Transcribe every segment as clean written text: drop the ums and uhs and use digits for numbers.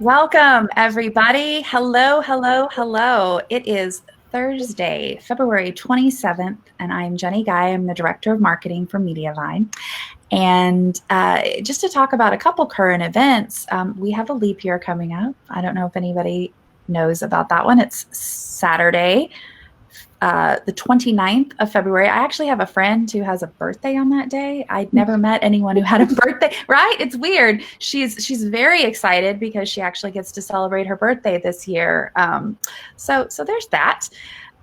Welcome, everybody. Hello, hello, hello. It is Thursday, February 27th, and I'm Jenny Guy. I'm the Director of Marketing for Mediavine. And just to talk about a couple current events, we have a leap year coming up. I don't know if anybody knows about that one. It's Saturday, the 29th of February. I actually have a friend who has a birthday on that day. I'd never met anyone who had a birthday, right? It's weird. She's very excited because she actually gets to celebrate her birthday this year. So there's that.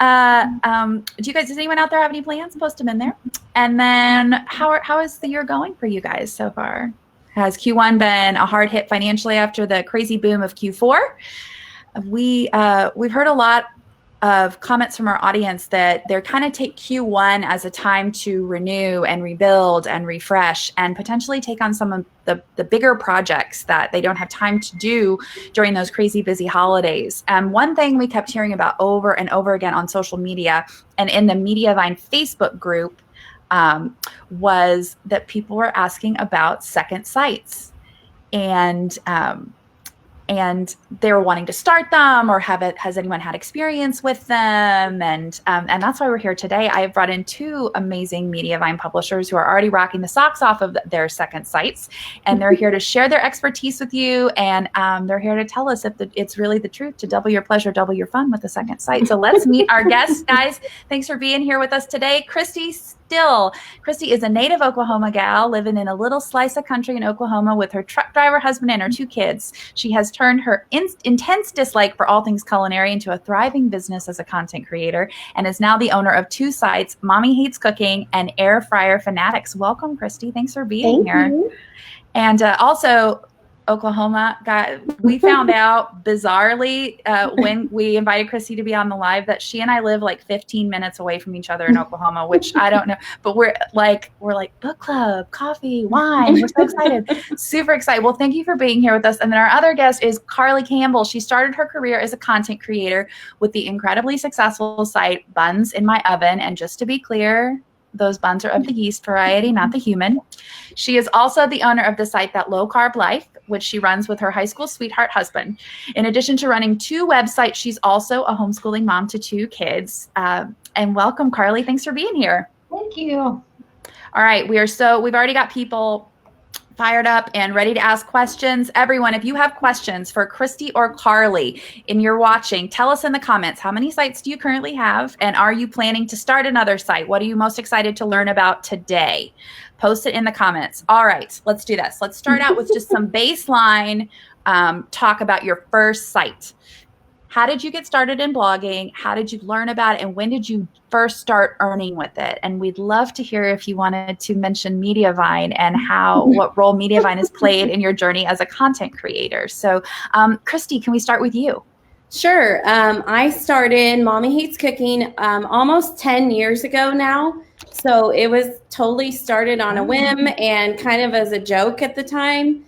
Does anyone out there have any plans? Post them in there. And then how is the year going for you guys so far? Has Q1 been a hard hit financially after the crazy boom of Q4? We've heard a lot of comments from our audience that they're kind of take Q1 as a time to renew and rebuild and refresh and potentially take on some of the bigger projects that they don't have time to do during those crazy busy holidays. One thing we kept hearing about over and over again on social media and in the Mediavine Facebook group was that people were asking about second sites. And they were wanting to start them, or has anyone had experience with them? And that's why we're here today. I have brought in two amazing Mediavine publishers who are already rocking the socks off of their second sites, and they're here to share their expertise with you. And they're here to tell us if it's really the truth to double your pleasure, double your fun with the second site. So let's meet our guests, guys. Thanks for being here with us today, Christy Still. Christy is a native Oklahoma gal living in a little slice of country in Oklahoma with her truck driver husband and her two kids. She has turned her intense dislike for all things culinary into a thriving business as a content creator and is now the owner of two sites, Mommy Hates Cooking and Air Fryer Fanatics. Welcome, Christy. Thanks for being here. You. And also, Oklahoma, we found out bizarrely when we invited Christy to be on the live that she and I live like 15 minutes away from each other in Oklahoma, which I don't know, but we're like book club, coffee, wine. We're so excited, super excited. Well, thank you for being here with us. And then our other guest is Carly Campbell. She started her career as a content creator with the incredibly successful site Buns in My Oven. And just to be clear, those buns are of the yeast variety, not the human. She is also the owner of the site That Low Carb Life, which she runs with her high school sweetheart husband. In addition to running two websites, she's also a homeschooling mom to two kids. And welcome, Carly. Thanks for being here. Thank you. All right. We've already got people fired up and ready to ask questions. Everyone, if you have questions for Christy or Carly and you're watching, tell us in the comments, how many sites do you currently have? And are you planning to start another site? What are you most excited to learn about today? Post it in the comments. All right, let's do this. Let's start out with just some baseline talk about your first site. How did you get started in blogging? How did you learn about it? And when did you first start earning with it? And we'd love to hear if you wanted to mention Mediavine and what role Mediavine has played in your journey as a content creator. So Christy, can we start with you? Sure. I started Mommy Hates Cooking almost 10 years ago now. So it was totally started on a whim and kind of as a joke at the time.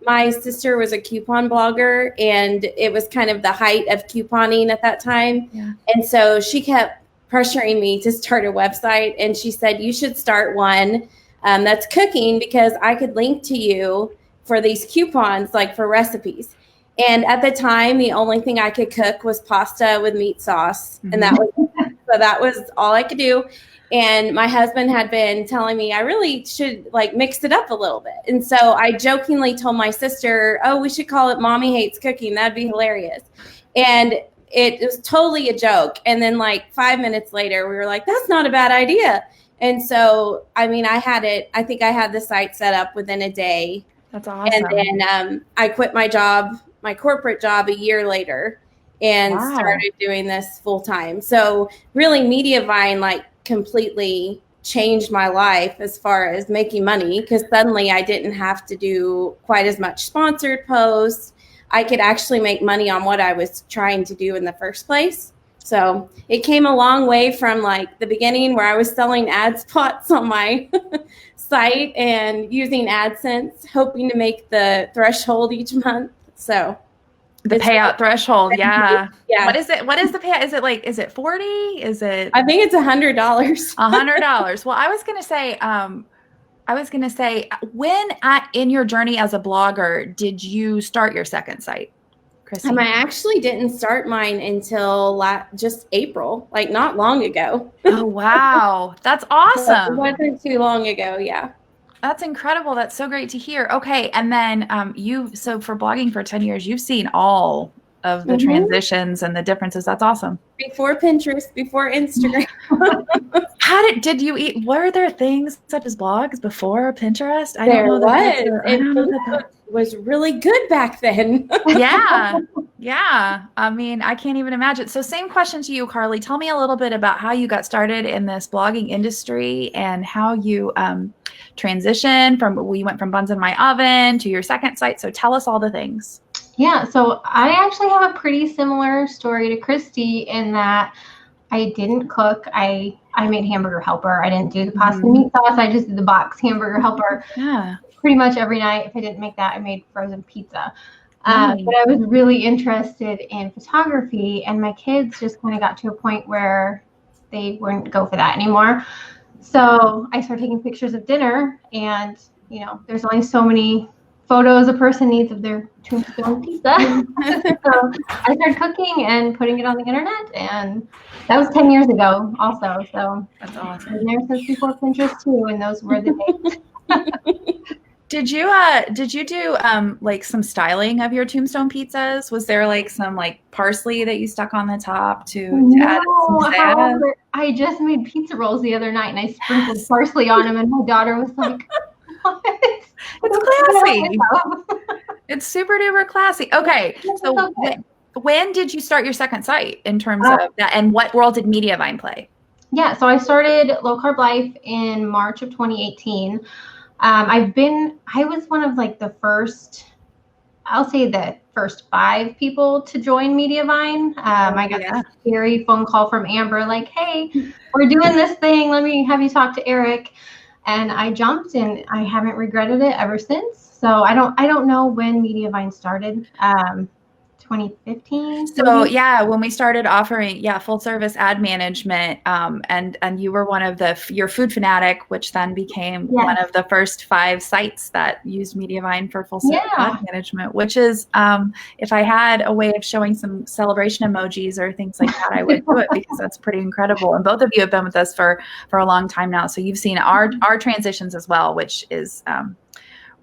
My sister was a coupon blogger, and it was kind of the height of couponing at that time. Yeah. And so she kept pressuring me to start a website, and she said, you should start one that's cooking, because I could link to you for these coupons, like for recipes. And at the time, the only thing I could cook was pasta with meat sauce. Mm-hmm. And that was all I could do. And my husband had been telling me I really should mix it up a little bit. And so I jokingly told my sister, oh, we should call it Mommy Hates Cooking. That'd be hilarious. And it was totally a joke. And then 5 minutes later, we were like, that's not a bad idea. And so, I think I had the site set up within a day. That's awesome. And then I quit my corporate job a year later and started doing this full time. So really Mediavine completely changed my life as far as making money, because suddenly I didn't have to do quite as much sponsored posts. I could actually make money on what I was trying to do in the first place. So it came a long way from the beginning where I was selling ad spots on my site and using AdSense, hoping to make the threshold each month. So the payout threshold. Yeah. Yeah. What is it? What is the payout? Is it 40? Is it? I think it's $100. $100. Well, I was going to say, I was going to say, when in your journey as a blogger, did you start your second site, Christy? I actually didn't start mine until just April, like not long ago. Oh, wow. That's awesome. It wasn't too long ago. Yeah. That's incredible. That's so great to hear. Okay. And then so for blogging for 10 years, you've seen all of the transitions and the differences. That's awesome. Before Pinterest, before Instagram. Were there things such as blogs before Pinterest? I don't know that was really good back then. Yeah. Yeah. I mean, I can't even imagine. So same question to you, Carly. Tell me a little bit about how you got started in this blogging industry and how you transitioned we went from Buns in My Oven to your second site. So tell us all the things. Yeah, so I actually have a pretty similar story to Christy in that I didn't cook. I made Hamburger Helper. I didn't do the pasta and meat sauce. I just did the box Hamburger Helper. Yeah. Pretty much every night. If I didn't make that, I made frozen pizza. But I was really interested in photography, and my kids just kind of got to a point where they wouldn't go for that anymore. So I started taking pictures of dinner, and there's only so many photos a person needs of their tombstone pizza. So I started cooking and putting it on the internet, and that was 10 years ago also. So that's awesome. I've been there since before Pinterest too, and those were the days. Did you do like some styling of your tombstone pizzas? Was there like some like parsley that you stuck on the top to add some zest? I just made pizza rolls the other night, and I sprinkled parsley on them, and my daughter was like, what? It's classy. It's super duper classy. Okay. So when did you start your second site in terms of that, and what role did Mediavine play? Yeah. So I started Low Carb Life in March of 2018. I was one of like the first, I'll say the first 5 people to join Mediavine. I got a scary phone call from Amber, like, hey, we're doing this thing. Let me have you talk to Eric. And I jumped, and I haven't regretted it ever since. So I don't know when Mediavine started. 2015. So yeah, when we started offering full service ad management, and you were one of your Food Fanatic, which then became one of the first 5 sites that used Mediavine for full service ad management, which is if I had a way of showing some celebration emojis or things like that, I would do it, because that's pretty incredible. And both of you have been with us for a long time now, so you've seen our transitions as well, which is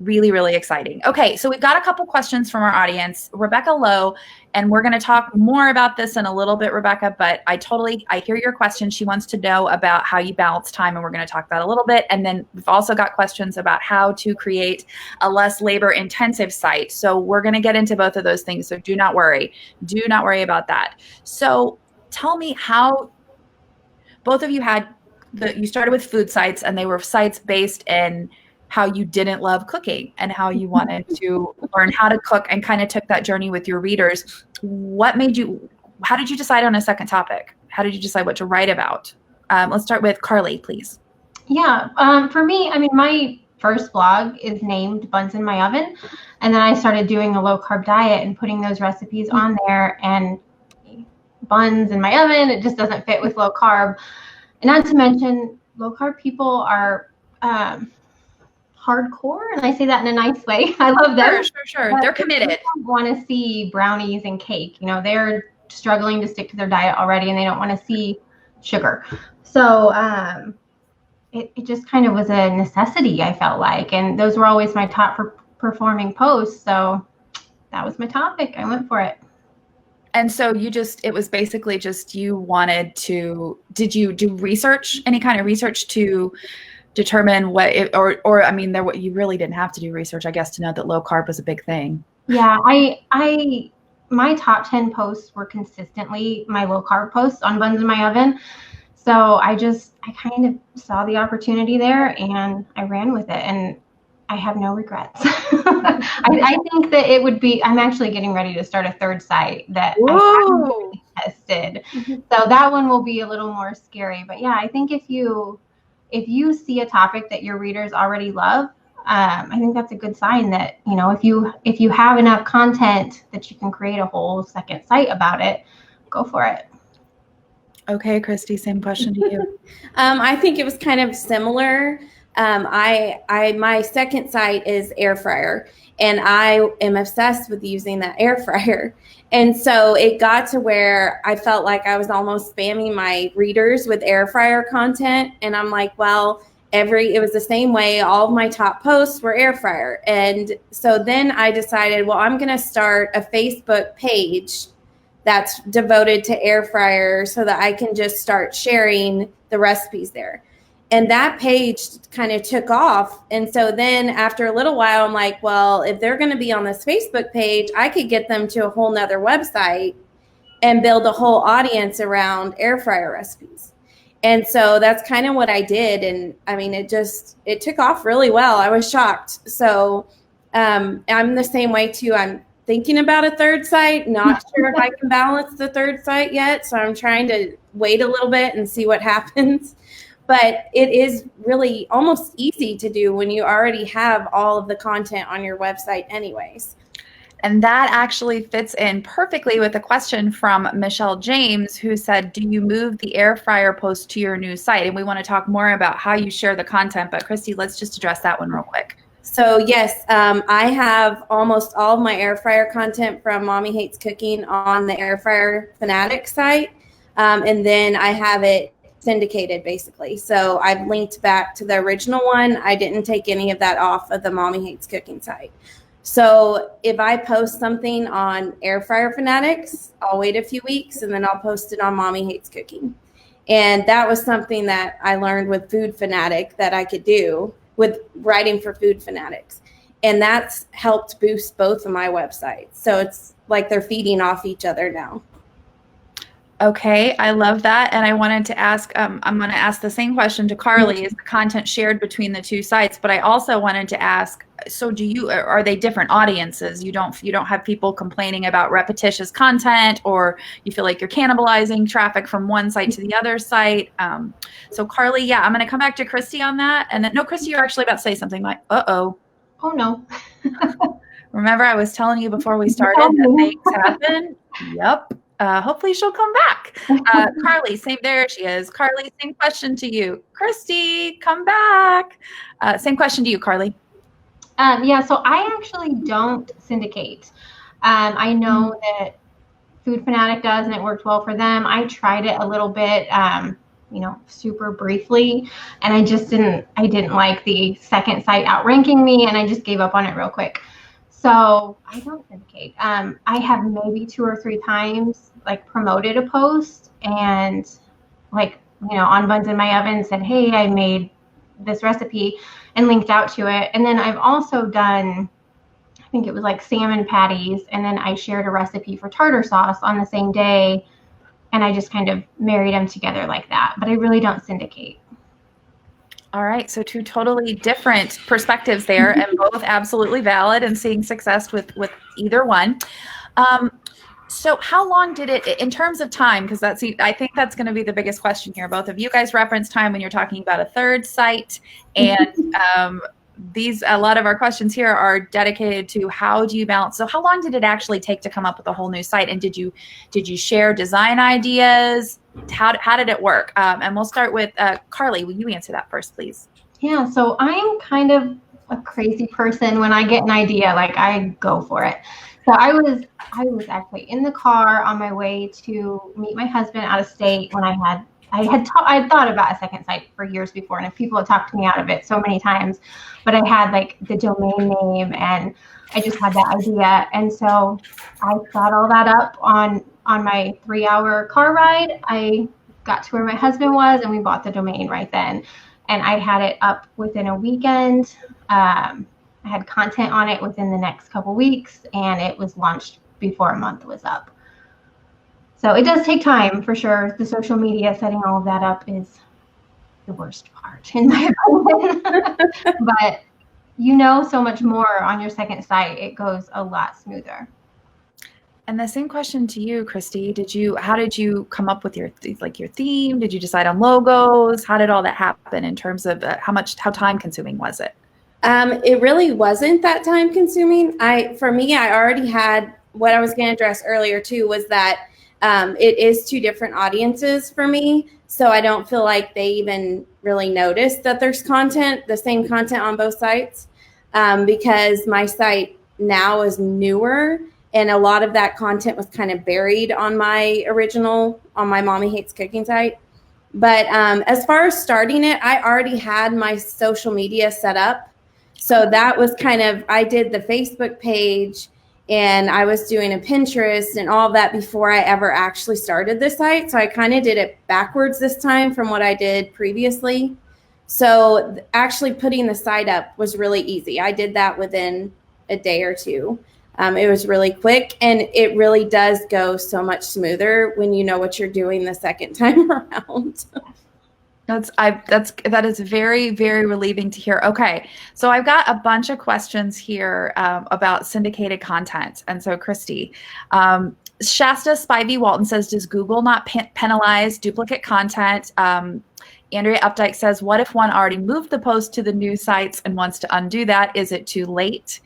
really, really exciting. Okay, so we've got a couple questions from our audience. Rebecca Lowe, and we're going to talk more about this in a little bit, Rebecca, but I hear your question. She wants to know about how you balance time, and we're going to talk about a little bit. And then we've also got questions about how to create a less labor-intensive site. So we're going to get into both of those things, so do not worry. Do not worry about that. So tell me how both of you you started with food sites, and they were sites based in how you didn't love cooking and how you wanted to learn how to cook, and kind of took that journey with your readers. How did you decide on a second topic? How did you decide what to write about? Let's start with Carly, please. Yeah, for me, I mean, my first blog is named Buns in My Oven. And then I started doing a low carb diet and putting those recipes on there, and buns in my oven, it just doesn't fit with low carb. And not to mention, low carb people are, hardcore, and I say that in a nice way. I love them. Sure. They're committed. They don't want to see brownies and cake. They're struggling to stick to their diet already, and they don't want to see sugar. So it just kind of was a necessity, I felt like, and those were always my top performing posts. So that was my topic. I went for it. And so it was basically just you wanted to. Did you do research? Any kind of research to determine you really didn't have to do research, I guess, to know that low carb was a big thing. Yeah, my top 10 posts were consistently my low carb posts on Buns in My Oven. So I kind of saw the opportunity there, and I ran with it, and I have no regrets. I think that it would be, I'm actually getting ready to start a third site that I haven't really tested. So that one will be a little more scary. But yeah, I think if you see a topic that your readers already love, I think that's a good sign that, if you have enough content that you can create a whole second site about it, go for it. Okay, Christy, same question to you. I think it was kind of similar. My second site is air fryer, and I am obsessed with using that air fryer. And so it got to where I felt like I was almost spamming my readers with air fryer content. And I'm like, well, it was the same way. All of my top posts were air fryer. And so then I decided, well, I'm going to start a Facebook page that's devoted to air fryer so that I can just start sharing the recipes there. And that page kind of took off. And so then after a little while, I'm like, well, if they're going to be on this Facebook page, I could get them to a whole nother website and build a whole audience around air fryer recipes. And so that's kind of what I did. And I mean, it took off really well. I was shocked. So I'm the same way too. I'm thinking about a third site, not sure if I can balance the third site yet. So I'm trying to wait a little bit and see what happens. But it is really almost easy to do when you already have all of the content on your website anyways. And that actually fits in perfectly with a question from Michelle James, who said, do you move the air fryer post to your new site? And we want to talk more about how you share the content. But Christy, let's just address that one real quick. So yes, I have almost all of my air fryer content from Mommy Hates Cooking on the Air Fryer Fanatic site. And then I have it syndicated basically. So I've linked back to the original one. I didn't take any of that off of the Mommy Hates Cooking site. So if I post something on Air Fryer Fanatics, I'll wait a few weeks and then I'll post it on Mommy Hates Cooking. And that was something that I learned with Food Fanatic that I could do with writing for Food Fanatics. And that's helped boost both of my websites. So it's like they're feeding off each other now. Okay, I love that. And I wanted to ask, I'm going to ask the same question to Carly. Is the content shared between the two sites? But I also wanted to ask, so are they different audiences? You don't have people complaining about repetitious content, or you feel like you're cannibalizing traffic from one site to the other site? So Carly, yeah, I'm going to come back to Christy on that. And then, no, Christy, you're actually about to say something like, uh-oh. Oh, no. Remember, I was telling you before we started that things happen? Yep. Hopefully she'll come back. Carly, there she is. Carly, same question to you. Christy, come back. Same question to you, Carly. Yeah, so I actually don't syndicate. I know that Food Fanatic does, and it worked well for them. I tried it a little bit, super briefly, and I didn't like the second site outranking me, and I just gave up on it real quick. So I don't syndicate. I have maybe 2 or 3 times promoted a post and on Buns in My Oven said, hey, I made this recipe and linked out to it. And then I've also done, I think it was salmon patties. And then I shared a recipe for tartar sauce on the same day. And I just kind of married them together like that. But I really don't syndicate. All right, so 2 totally different perspectives there, and both absolutely valid, and seeing success with either one. So how long did it, in terms of time, because I think that's going to be the biggest question here. Both of you guys reference time when you're talking about a third site, and a lot of our questions here are dedicated to how do you balance. So how long did it actually take to come up with a whole new site, and did you share design ideas? How did it work? And we'll start with Carly. Will you answer that first, please? Yeah, so I'm kind of a crazy person. When I get an idea, I go for it. So I was actually in the car on my way to meet my husband out of state when I had thought about a second site for years before, and people had talked me out of it so many times, but I had the domain name, and I just had that idea. And so I thought all that up on my 3-hour car ride. I got to where my husband was, and we bought the domain right then. And I had it up within a weekend. I had content on it within the next couple weeks, and it was launched before a month was up. So it does take time for sure. The social media, setting all of that up is the worst part in my opinion. But so much more on your second site. It goes a lot smoother. And the same question to you, Christy. How did you come up with your theme? Did you decide on logos? How did all that happen in terms of how time consuming was it? It really wasn't that time consuming. For me, I already had what I was going to address earlier too, was that It is two different audiences for me. So I don't feel like they even really notice that there's the same content on both sites, because my site now is newer and a lot of that content was kind of buried on my Mommy Hates Cooking site. But as far as starting it, I already had my social media set up. So that was I did the Facebook page and I was doing a Pinterest and all of that before I ever actually started the site. So I kind of did it backwards this time from what I did previously. So actually putting the site up was really easy. I did that within a day or two. It was really quick, and it really does go so much smoother when you know what you're doing the second time around. That is very, very relieving to hear. Okay, so I've got a bunch of questions here about syndicated content, and so Christy, Shasta Spivey Walton says, does Google not penalize duplicate content? Andrea Updike says, what if one already moved the post to the new sites and wants to undo that? Is it too late?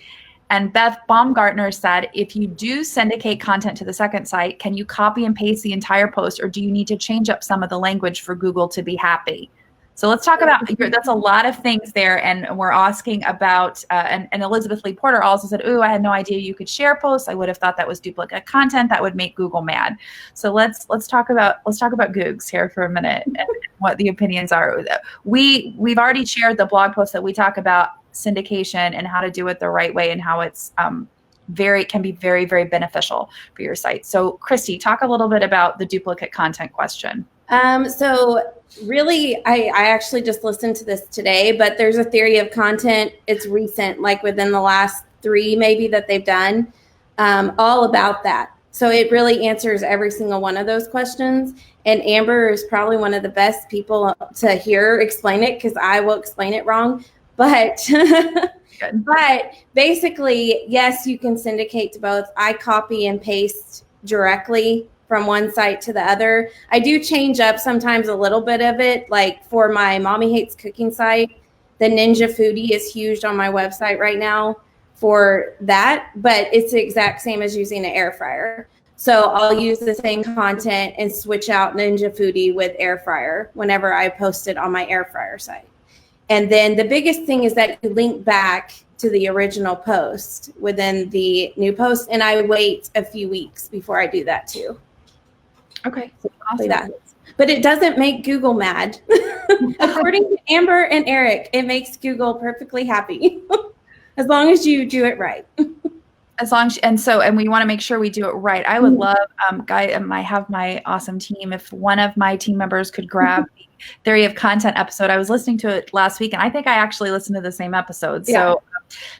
And Beth Baumgartner said, if you do syndicate content to the second site, can you copy and paste the entire post, or do you need to change up some of the language for Google to be happy? So let's talk about, that's a lot of things there. And we're asking about, and Elizabeth Lee Porter also said, ooh, I had no idea you could share posts. I would have thought that was duplicate content. That would make Google mad. So let's talk about Googs here for a minute and what the opinions are. We've already shared the blog post that we talk about syndication and how to do it the right way and how it's can be very, very beneficial for your site. So Christy, talk a little bit about the duplicate content question. So really, I actually just listened to this today, but there's a theory of content. It's recent, like within the last 3 maybe that they've done, all about that. So it really answers every single one of those questions. And Amber is probably one of the best people to hear explain it, because I will explain it wrong. But basically, yes, you can syndicate to both. I copy and paste directly from one site to the other. I do change up sometimes a little bit of it. Like for my Mommy Hates Cooking site, the Ninja Foodie is huge on my website right now for that, but it's the exact same as using an air fryer. So I'll use the same content and switch out Ninja Foodie with air fryer whenever I post it on my air fryer site. And then the biggest thing is that you link back to the original post within the new post. And I wait a few weeks before I do that too. Okay. Awesome. But it doesn't make Google mad. According to Amber and Eric, it makes Google perfectly happy as long as you do it right. As long as, and we want to make sure we do it right. I would love, I have my awesome team. If one of my team members could grab the Theory of Content episode, I was listening to it last week, and I think I actually listened to the same episode. Yeah.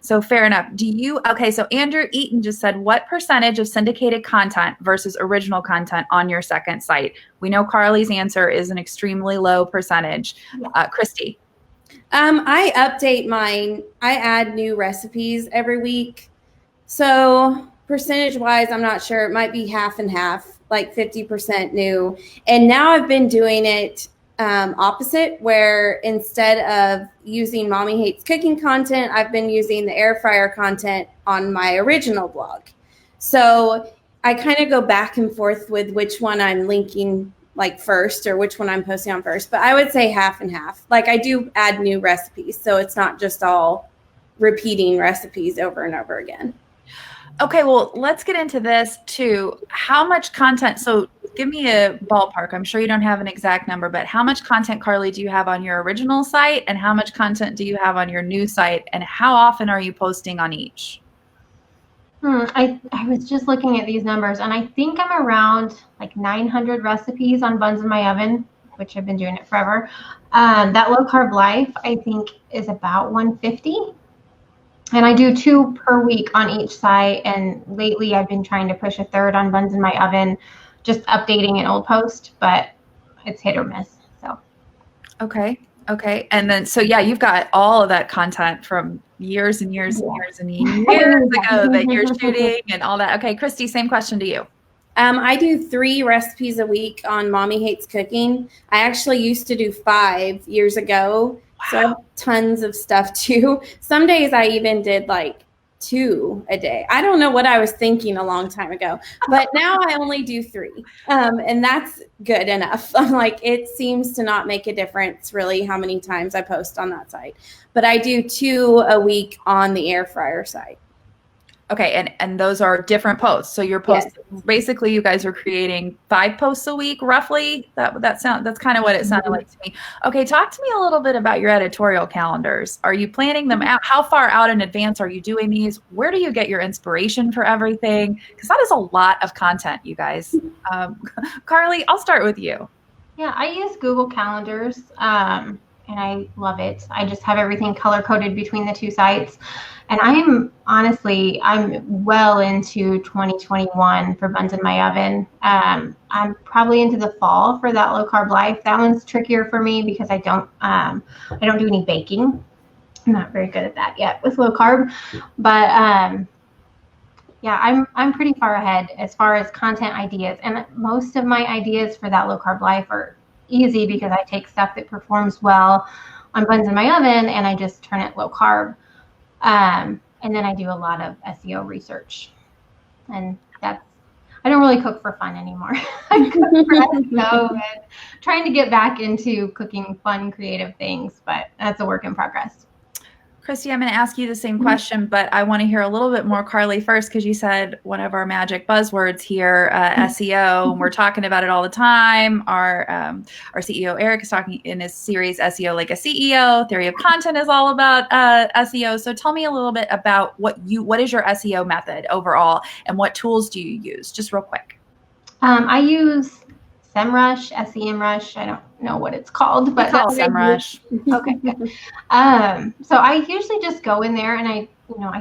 So fair enough. So Andrew Eaton just said, what percentage of syndicated content versus original content on your second site? We know Carly's answer is an extremely low percentage. Christy. I update mine. I add new recipes every week. So percentage-wise, I'm not sure. It might be half and half, like 50% new. And now I've been doing it opposite, where instead of using Mommy Hates Cooking content, I've been using the air fryer content on my original blog. So I kind of go back and forth with which one I'm linking like first or which one I'm posting on first. But I would say half and half. Like I do add new recipes, so it's not just all repeating recipes over and over again. Okay, well, let's get into this too. How much content? So give me a ballpark. I'm sure you don't have an exact number, but how much content, Carly, do you have on your original site, and how much content do you have on your new site, and how often are you posting on each? I was just looking at these numbers, and I think I'm around like 900 recipes on Buns in My Oven, which I've been doing it forever. That Low Carb Life, I think, is about 150. And I do 2 per week on each site. And lately I've been trying to push a third on Buns in My Oven, just updating an old post, but it's hit or miss. So. Okay. And then, so yeah, you've got all of that content from years and years and years and years ago that you're shooting and all that. Okay. Christy, same question to you. I do 3 recipes a week on Mommy Hates Cooking. I actually used to do 5 years ago. Wow. So I have tons of stuff too. Some days I even did like 2 a day. I don't know what I was thinking a long time ago, but now I only do 3. And that's good enough. I'm like, it seems to not make a difference really how many times I post on that site, but I do 2 a week on the air fryer site. Okay, and those are different posts. So your posts, basically, you guys are creating 5 posts a week, roughly. That's kind of what it sounded like to me. Okay, talk to me a little bit about your editorial calendars. Are you planning them out? How far out in advance are you doing these? Where do you get your inspiration for everything? Because that is a lot of content, you guys. Carly, I'll start with you. Yeah, I use Google Calendars, and I love it. I just have everything color coded between the 2 sites. And I'm well into 2021 for Buns in My Oven. I'm probably into the fall for that low carb life. That one's trickier for me because I don't do any baking. I'm not very good at that yet with low carb, but yeah, I'm pretty far ahead as far as content ideas. And most of my ideas for that low carb life are easy because I take stuff that performs well on Buns in My Oven and I just turn it low carb. And then I do a lot of SEO research, and I don't really cook for fun anymore. I cook for SEO and trying to get back into cooking fun, creative things, but that's a work in progress. Christy, I'm going to ask you the same question, but I want to hear a little bit more Carly first, because you said one of our magic buzzwords here, SEO. We're talking about it all the time. Our CEO, Eric, is talking in his series, SEO Like a CEO. Theory of Content is all about SEO. So tell me a little bit about what is your SEO method overall, and what tools do you use? Just real quick. I use SEMrush, SEMrush. I don't know what it's called, but that's SEMrush. Okay. Good. So I usually just go in there and I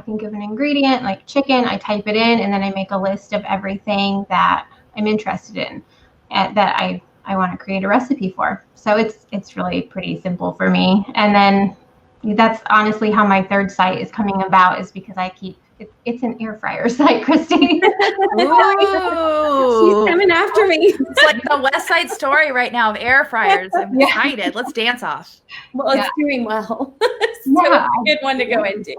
think of an ingredient like chicken, I type it in, and then I make a list of everything that I'm interested in that I want to create a recipe for. So it's really pretty simple for me. And then that's honestly how my 3rd site is coming about, is because it's an air fryer site, Christy. She's coming after me. It's like the West Side Story right now of air fryers. I'm excited. Let's dance off. Well, it's doing well. So it's a good one to go into.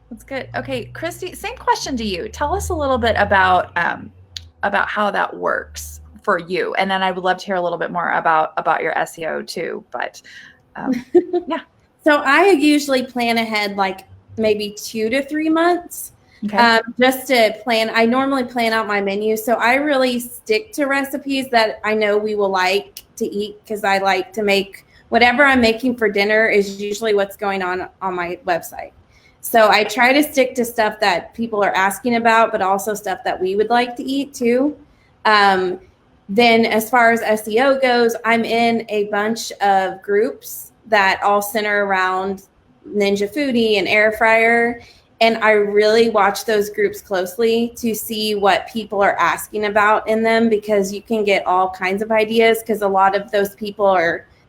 That's good. Okay, Christy, same question to you. Tell us a little bit about how that works for you, and then I would love to hear a little bit more about your SEO too. But yeah. So I usually plan ahead like maybe 2 to 3 months, just to plan. I normally plan out my menu. So I really stick to recipes that I know we will like to eat, because I like to make whatever I'm making for dinner is usually what's going on my website. So I try to stick to stuff that people are asking about, but also stuff that we would like to eat too. Then as far as SEO goes, I'm in a bunch of groups that all center around Ninja Foodie and air fryer. And I really watch those groups closely to see what people are asking about in them, because you can get all kinds of ideas, because a lot of those people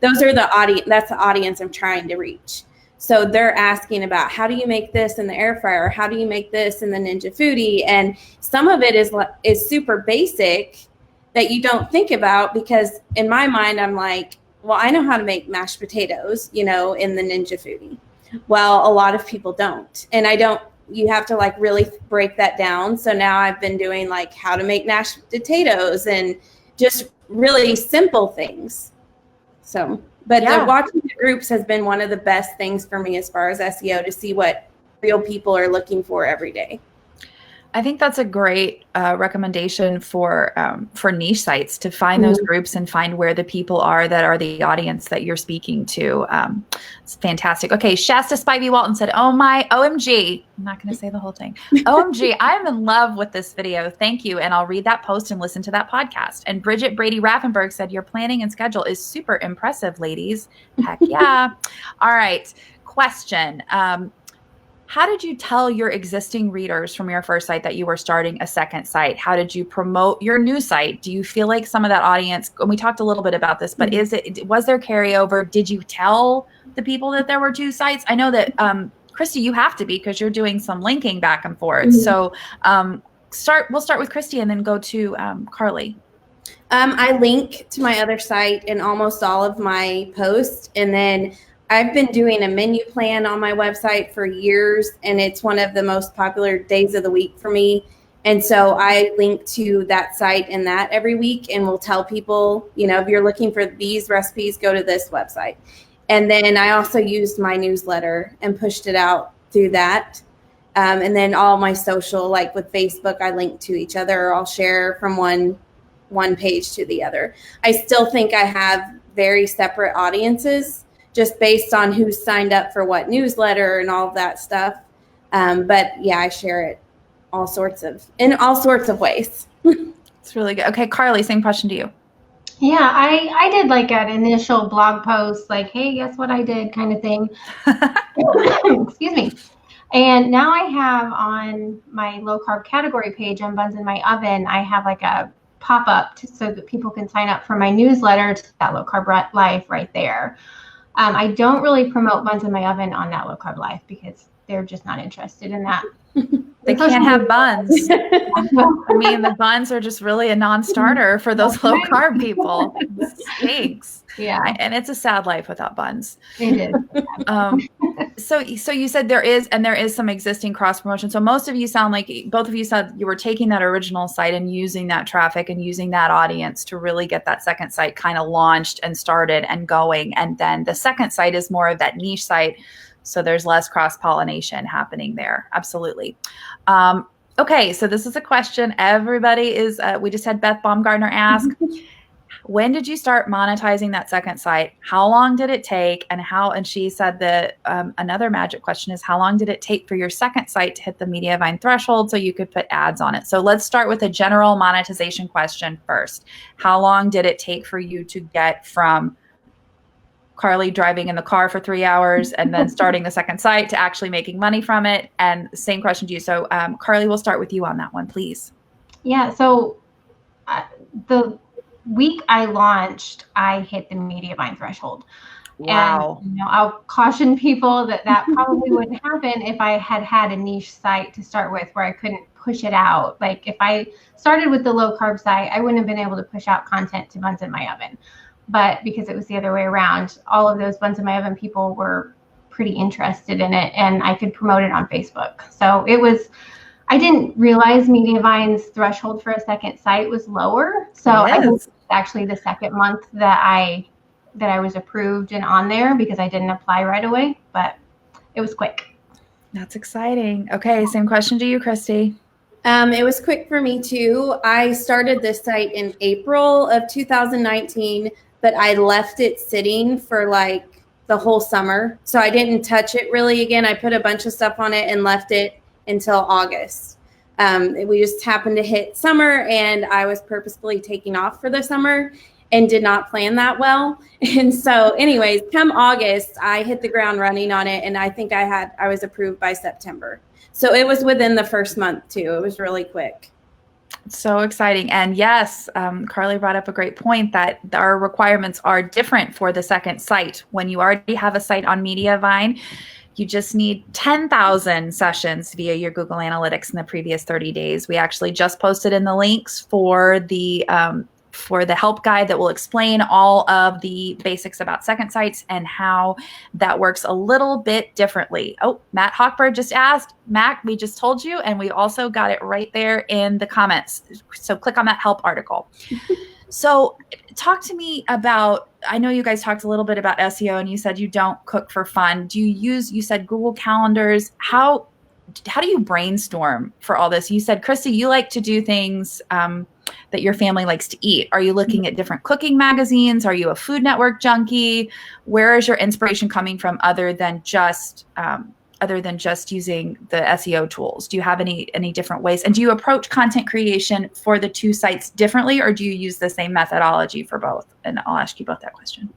that's the audience I'm trying to reach. So they're asking about, how do you make this in the air fryer? How do you make this in the Ninja Foodie? And some of it is super basic that you don't think about, because in my mind, I'm like, well, I know how to make mashed potatoes, in the Ninja Foodie. Well, a lot of people don't. And you have to like really break that down. So now I've been doing like how to make mashed potatoes and just really simple things. So, but watching the groups has been one of the best things for me as far as SEO, to see what real people are looking for every day. I think that's a great recommendation for niche sites, to find those groups and find where the people are that are the audience that you're speaking to. It's fantastic. Okay, Shasta Spivey Walton said, "Oh my OMG." I'm not going to say the whole thing. OMG, I'm in love with this video. Thank you. And I'll read that post and listen to that podcast. And Bridget Brady Raffenberg said, "Your planning and schedule is super impressive, ladies." Heck yeah. All right. Question. How did you tell your existing readers from your first site that you were starting a second site? How did you promote your new site? Do you feel like some of that audience, and we talked a little bit about this, but was there carryover? Did you tell the people that there were 2 sites? I know that, Christy, you have to be, because you're doing some linking back and forth. So we'll start with Christy and then go to Carly. I link to my other site in almost all of my posts. And then I've been doing a menu plan on my website for years, and it's one of the most popular days of the week for me. And so I link to that site and that every week, and will tell people, if you're looking for these recipes, go to this website. And then I also used my newsletter and pushed it out through that. And then all my social, like with Facebook, I link to each other, or I'll share from one page to the other. I still think I have very separate audiences, just based on who's signed up for what newsletter and all of that stuff. But yeah, I share it in all sorts of ways. It's really good. Okay, Carly, same question to you. Yeah, I did like an initial blog post, like, hey, guess what I did kind of thing. Excuse me. And now I have on my low carb category page on Buns in My Oven, I have like a pop-up so that people can sign up for my newsletter to that Low Carb Life right there. I don't really promote Buns in My Oven on that Low Carb Life because they're just not interested in that. They can't have buns. I mean, the buns are just really a non-starter for those low carb people. It stinks. Yeah. And it's a sad life without buns. It is. So you said there is some existing cross promotion. So most of you sound like both of you said you were taking that original site and using that traffic and using that audience to really get that second site kind of launched and started and going. And then the second site is more of that niche site. So there's less cross-pollination happening there. Absolutely. Okay, so this is a question everybody is, we just had Beth Baumgartner ask, when did you start monetizing that second site? How long did it take? And she said that another magic question is, how long did it take for your second site to hit the Mediavine threshold so you could put ads on it? So let's start with a general monetization question first. How long did it take for you to get from Carly driving in the car for 3 hours and then starting the second site to actually making money from it? And same question to you. So Carly, we'll start with you on that one, please. Yeah. So the week I launched, I hit the Mediavine threshold. Wow. And, I'll caution people that probably wouldn't happen if I had a niche site to start with where I couldn't push it out. Like if I started with the low carb site, I wouldn't have been able to push out content to Buns in My Oven. But because it was the other way around, all of those Buns in My Oven people were pretty interested in it, and I could promote it on Facebook. So I didn't realize Mediavine's threshold for a second site was lower. So I think it's actually the second month that I was approved and on there because I didn't apply right away, but it was quick. That's exciting. Okay, same question to you, Christy. It was quick for me too. I started this site in April of 2019. But I left it sitting for like the whole summer. So I didn't touch it really again. I put a bunch of stuff on it and left it until August. We just happened to hit summer, and I was purposefully taking off for the summer and did not plan that well. And so anyways, come August, I hit the ground running on it. And I think I was approved by September. So it was within the first month too. It was really quick. So exciting. And yes, Carly brought up a great point that our requirements are different for the second site. When you already have a site on Mediavine, you just need 10,000 sessions via your Google Analytics in the previous 30 days. We actually just posted in the links for the help guide that will explain all of the basics about second sites and how that works a little bit differently. Oh, Matt Hochberg just asked. Matt, we just told you, and we also got it right there in the comments. So click on that help article. So talk to me about, I know you guys talked a little bit about SEO, and you said you don't cook for fun. You said Google Calendars. How do you brainstorm for all this? You said, Christy, you like to do things that your family likes to eat. Are you looking at different cooking magazines? Are you a Food Network junkie? Where is your inspiration coming from other than just using the SEO tools? Do you have any different ways? And do you approach content creation for the two sites differently, or do you use the same methodology for both? And I'll ask you both that question.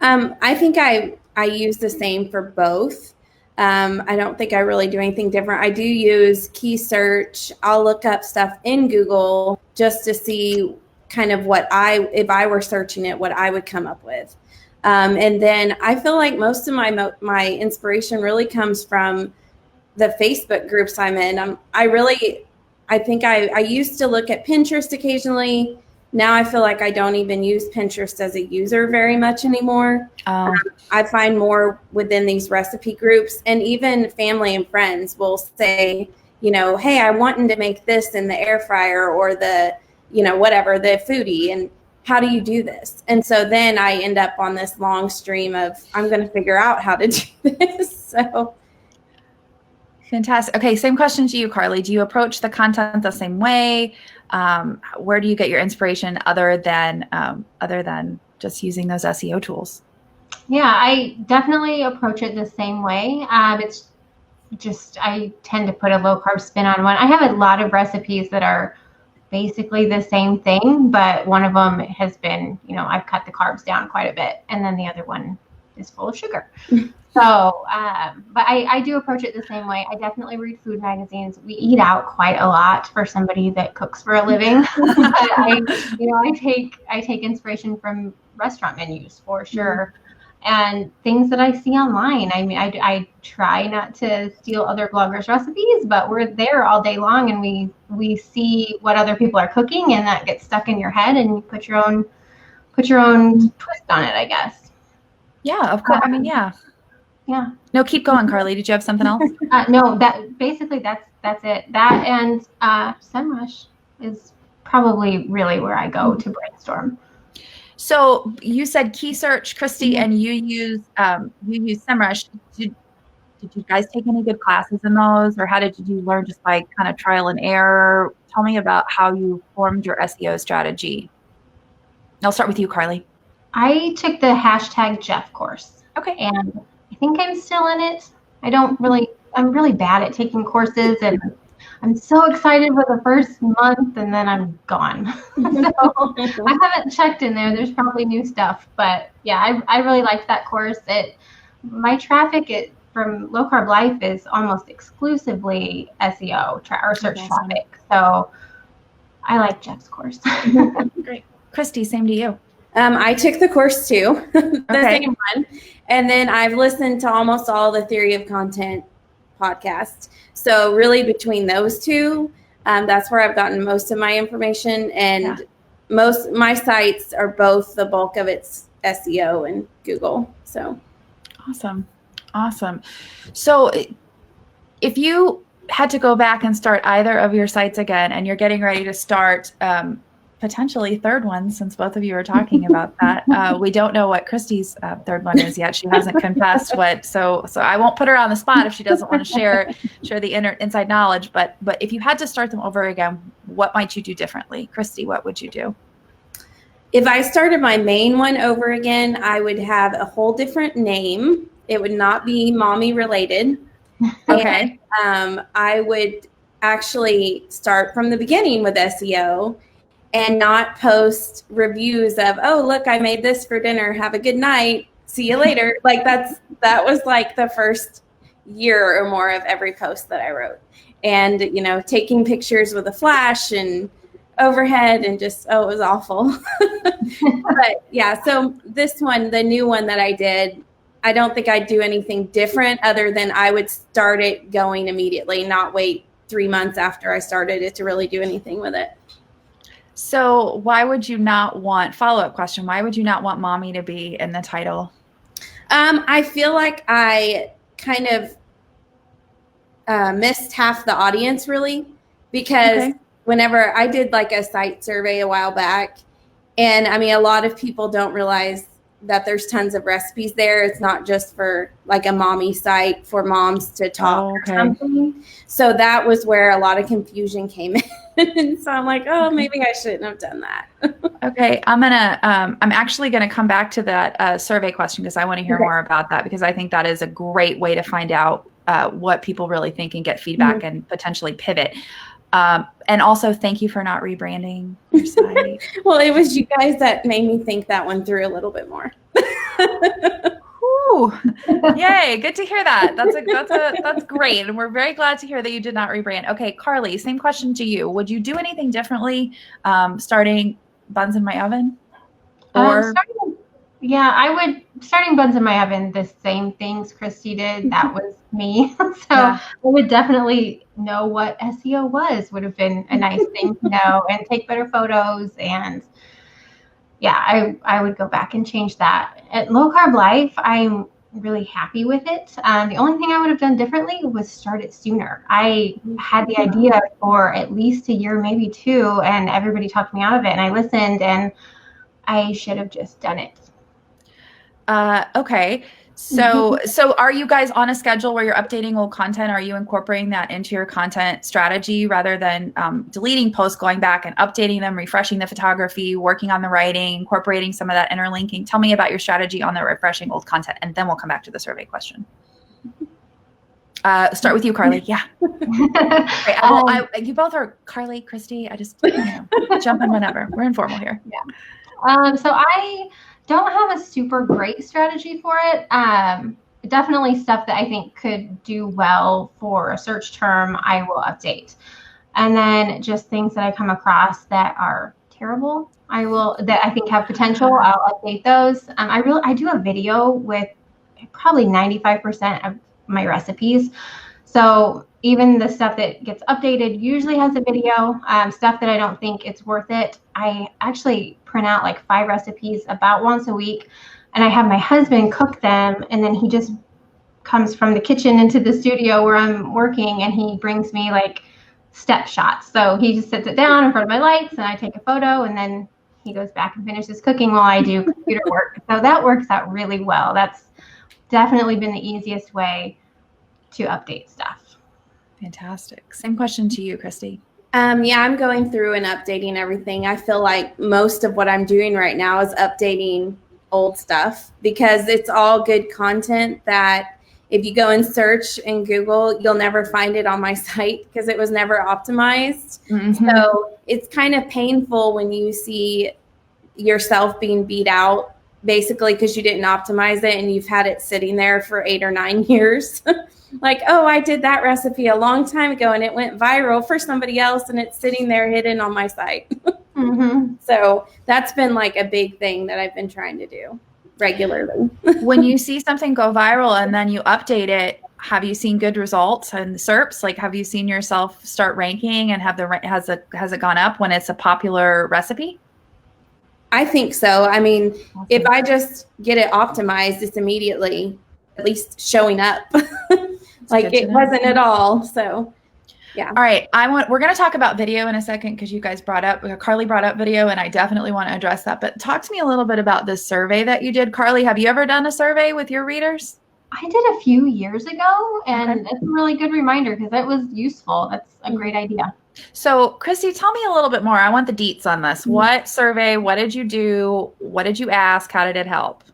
I think I use the same for both. I don't think I really do anything different. I do use key search. I'll look up stuff in Google just to see kind of if I were searching it, what I would come up with. And then I feel like most of my inspiration really comes from the Facebook groups I'm in. I think I used to look at Pinterest occasionally, Now I feel like I don't even use Pinterest as a user very much anymore. I find more within these recipe groups, and even family and friends will say, you know, hey, I wanted to make this in the air fryer or the, you know, whatever, the foodie, and how do you do this? And so then I end up on this long stream of, I'm going to figure out how to do this. So fantastic. Okay, same question to you, Carly. Do you approach the content the same way? Where do you get your inspiration other than just using those SEO tools? Yeah, I definitely approach it the same way. It's just, I tend to put a low carb spin on one. I have a lot of recipes that are basically the same thing, but one of them has been, you know, I've cut the carbs down quite a bit, and then the other one is full of sugar. So, but I do approach it the same way. I definitely read food magazines. We eat out quite a lot for somebody that cooks for a living. I take inspiration from restaurant menus for sure. And things that I see online. I mean, I try not to steal other bloggers' recipes, but we're there all day long, and we see what other people are cooking, and that gets stuck in your head, and you put your own twist on it, I guess. Yeah, of course. I mean, yeah. No, keep going, Carly. Did you have something else? No, that's it. That and SEMrush is probably really where I go to brainstorm. So you said Key Search, Christy, and you use SEMrush. Did you guys take any good classes in those, or how did you learn just by kind of trial and error? Tell me about how you formed your SEO strategy. I'll start with you, Carly. I took the #Jeff course. Okay. And I think I'm still in it. I'm really bad at taking courses, and I'm so excited for the first month, and then I'm gone. So I haven't checked in there. There's probably new stuff, but yeah, I really liked that course. My traffic from Low Carb Life is almost exclusively SEO or search traffic. So I like Jeff's course. Great. Christy, same to you. I took the course too, the same one. And then I've listened to almost all the Theory of Content podcasts. So really between those two, that's where I've gotten most of my information. And my sites are both, the bulk of it's SEO and Google. So awesome. So if you had to go back and start either of your sites again, and you're getting ready to start potentially third one, since both of you are talking about that. We don't know what Christy's third one is yet. She hasn't confessed what, so I won't put her on the spot if she doesn't want to share the inside knowledge. But if you had to start them over again, what might you do differently? Christy, what would you do? If I started my main one over again, I would have a whole different name. It would not be mommy related. Okay. And, I would actually start from the beginning with SEO and not post reviews of, oh, look, I made this for dinner. Have a good night. See you later. Like that was like the first year or more of every post that I wrote. And, you know, taking pictures with a flash and overhead and just, it was awful. But yeah, so this one, the new one that I did, I don't think I'd do anything different other than I would start it going immediately, not wait 3 months after I started it to really do anything with it. So why would you not want, follow-up question, why would you not want mommy to be in the title? I feel like I kind of missed half the audience really, because whenever I did like a site survey a while back, and I mean, a lot of people don't realize that there's tons of recipes there. It's not just for like a mommy site for moms to talk or something. So that was where a lot of confusion came in. So I'm like, maybe I shouldn't have done that. Okay. I'm actually going to come back to that survey question, because I want to hear more about that, because I think that is a great way to find out what people really think and get feedback and potentially pivot. And also, thank you for not rebranding your site. Well, it was you guys that made me think that one through a little bit more. Ooh, yay! Good to hear that. That's great, and we're very glad to hear that you did not rebrand. Okay, Carly, same question to you. Would you do anything differently starting Buns in My Oven? Or I would starting Buns in My Oven, the same things Christy did, that was me. So Yeah. I would definitely know what SEO would have been a nice thing to know, and take better photos. And yeah, I would go back and change that. At Low Carb Life, I'm really happy with it. The only thing I would have done differently was start it sooner. I had the idea for at least a year, maybe 2, and everybody talked me out of it. And I listened, and I should have just done it. Okay. So are you guys on a schedule where you're updating old content? Are you incorporating that into your content strategy rather than deleting posts, going back and updating them, refreshing the photography, working on the writing, incorporating some of that interlinking? Tell me about your strategy on the refreshing old content, and then we'll come back to the survey question. Start with you, Carly. Yeah. Right. You both are Carly, Christy. I just jump in whenever. We're informal here. Yeah. So I don't have a super great strategy for it. Definitely stuff that I think could do well for a search term, I will update. And then just things that I come across that are terrible, that I think have potential, I'll update those. I do a video with probably 95% of my recipes. So even the stuff that gets updated usually has a video. Stuff that I don't think it's worth it, I actually print out like 5 recipes about once a week, and I have my husband cook them, and then he just comes from the kitchen into the studio where I'm working, and he brings me like step shots. So he just sits it down in front of my lights, and I take a photo, and then he goes back and finishes cooking while I do computer work. So that works out really well. That's definitely been the easiest way to update stuff. Fantastic. Same question to you, Christy. Yeah, I'm going through and updating everything. I feel like most of what I'm doing right now is updating old stuff, because it's all good content that if you go and search in Google, you'll never find it on my site because it was never optimized. Mm-hmm. So it's kind of painful when you see yourself being beat out, basically because you didn't optimize it and you've had it sitting there for 8 or 9 years. Like, oh, I did that recipe a long time ago and it went viral for somebody else, and it's sitting there hidden on my site. Mm-hmm. So that's been like a big thing that I've been trying to do regularly. When you see something go viral and then you update it, have you seen good results and SERPs? Like, have you seen yourself start ranking, and has it gone up when it's a popular recipe? I think so. I mean, awesome. If I just get it optimized, it's immediately at least showing up. Like it wasn't at all. So yeah. All right. We're going to talk about video in a second, because you guys Carly brought up video, and I definitely want to address that. But talk to me a little bit about this survey that you did. Carly, have you ever done a survey with your readers? I did a few years ago, and it's a really good reminder because that was useful. That's a great idea. So Christy, tell me a little bit more. I want the deets on this. What survey? What did you do? What did you ask? How did it help?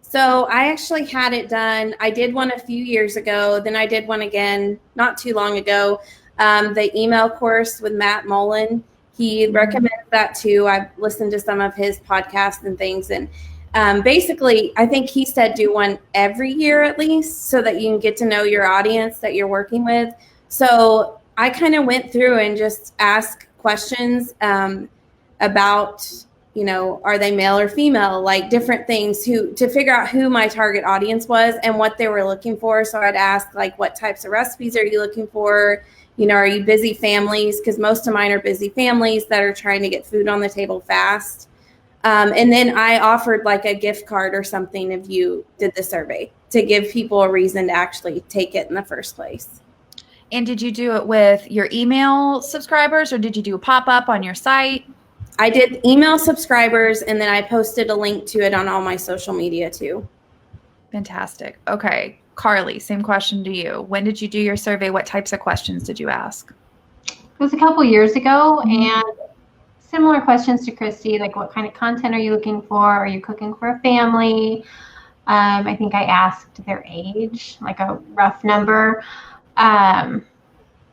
So I actually had it done. I did one a few years ago. Then I did one again not too long ago. The email course with Matt Mullen. He recommends that too. I've listened to some of his podcasts and things. And basically, I think he said do one every year at least, so that you can get to know your audience that you're working with. So I kind of went through and just asked questions about, are they male or female, like different things to figure out who my target audience was and what they were looking for. So I'd ask, like, what types of recipes are you looking for? Are you busy families? Because most of mine are busy families that are trying to get food on the table fast. And then I offered like a gift card or something if you did the survey, to give people a reason to actually take it in the first place. And did you do it with your email subscribers, or did you do a pop-up on your site? I did email subscribers, and then I posted a link to it on all my social media too. Fantastic. Okay. Carly, same question to you. When did you do your survey? What types of questions did you ask? It was a couple years ago, and similar questions to Christy, like what kind of content are you looking for? Are you cooking for a family? I think I asked their age, like a rough number.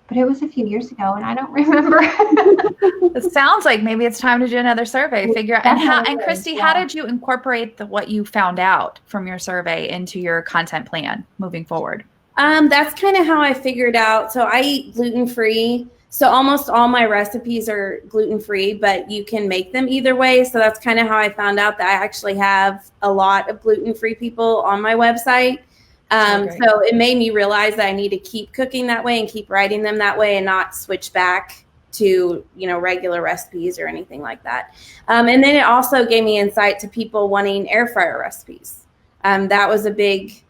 But it was a few years ago, and I don't remember. It sounds like maybe it's time to do another survey. Figure out. And Christy, how did you incorporate what you found out from your survey into your content plan moving forward? That's kind of how I figured out. So I eat gluten-free. So almost all my recipes are gluten-free, but you can make them either way. So that's kind of how I found out that I actually have a lot of gluten-free people on my website. So it made me realize that I need to keep cooking that way and keep writing them that way and not switch back to, regular recipes or anything like that. And then it also gave me insight to people wanting air fryer recipes. That was a big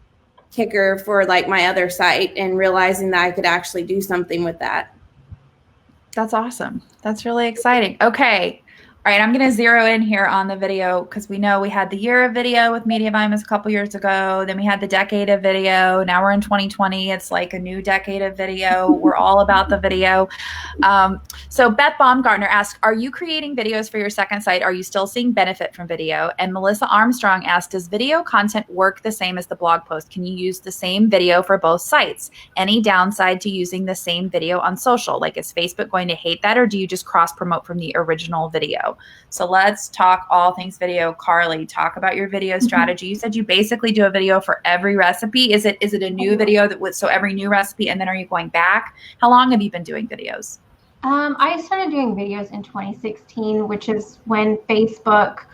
kicker for like my other site, and realizing that I could actually do something with that. That's awesome. That's really exciting. Okay. All right. I'm going to zero in here on the video because we know we had the year of video with Mediavine a couple years ago. Then we had the decade of video. Now we're in 2020. It's like a new decade of video. We're all about the video. So Beth Baumgartner asked, are you creating videos for your second site? Are you still seeing benefit from video? And Melissa Armstrong asked, does video content work the same as the blog post? Can you use the same video for both sites? Any downside to using the same video on social? Like, is Facebook going to hate that, or do you just cross promote from the original video? So let's talk all things video. Carly, talk about your video strategy. You said you basically do a video for every recipe. Is it a new video so every new recipe, and then are you going back? How long have you been doing videos? I started doing videos in 2016, which is when Facebook